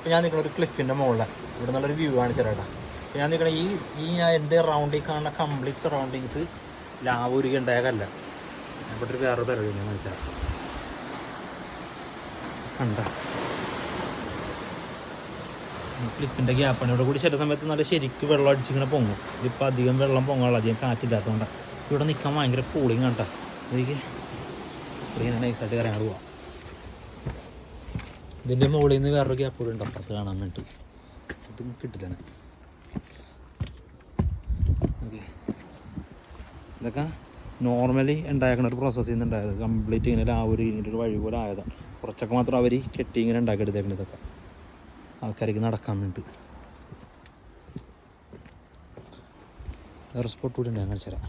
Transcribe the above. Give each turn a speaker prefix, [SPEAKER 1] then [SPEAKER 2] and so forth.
[SPEAKER 1] ഇപ്പോൾ ഞാൻ നിൽക്കുന്ന ഒരു ക്ലിഫിൻ്റെ മുകളിലാണ്. ഇവിടെ നിന്നുള്ളൊരു വ്യൂ കാണിച്ചു തരാം. അപ്പോൾ ഞാൻ നിൽക്കണ ഞാൻ എൻ്റെ റൗണ്ടിൽ കാണുന്ന കംപ്ലീറ്റ് സറൗണ്ടിങ്സ് ലാവൂരിക ഉണ്ടായതല്ല. ഇവിടെ ഒരു വേറെ പരിപാടി ഞാൻ മനസ്സിലാക്കാം. കണ്ട ക്ലിഫിൻ്റെ ഗ്യാപ്പാണ്. ഇവിടെ കൂടി ചില സമയത്ത് നല്ല ശരിക്കും വെള്ളം അടിച്ചിങ്ങനെ പൊങ്ങും. ഇതിപ്പോൾ അധികം വെള്ളം പൊങ്ങാനുള്ള അധികം കാറ്റില്ലാത്തതുകൊണ്ട് ഇവിടെ നിൽക്കാൻ ഭയങ്കര കൂളിങ് കണ്ടാ. എനിക്ക് ഇങ്ങനെ നൈസായിട്ട് കറങ്ങാൻ പോവാം. ഇതിൻ്റെ മുകളിൽ നിന്ന് വേറൊരു ഗ്യാപ്പ് കൂടി ഉണ്ട് അപ്പുറത്ത് കാണാൻ വേണ്ടിയിട്ട്. ഇതും കിട്ടില്ല. ഓക്കെ, ഇതൊക്കെ നോർമലി ഉണ്ടാക്കുന്ന ഒരു പ്രോസസ്സിൽ നിന്ന് ഉണ്ടായത്. കംപ്ലീറ്റ് ഇങ്ങനെ ലാവൂരി ഒരു വഴി പോലെ ആയതാണ്. കുറച്ചൊക്കെ മാത്രം അവർ കെട്ടി ഇങ്ങനെ ഉണ്ടാക്കിയെടുത്തേക്കുന്നത്. ഇതൊക്കെ ആൾക്കാർക്ക് നടക്കാൻ വേണ്ടി. വേറെ സ്പോട്ട് കൂടി ഉണ്ട്, ഞാൻ കാണിച്ചു തരാം.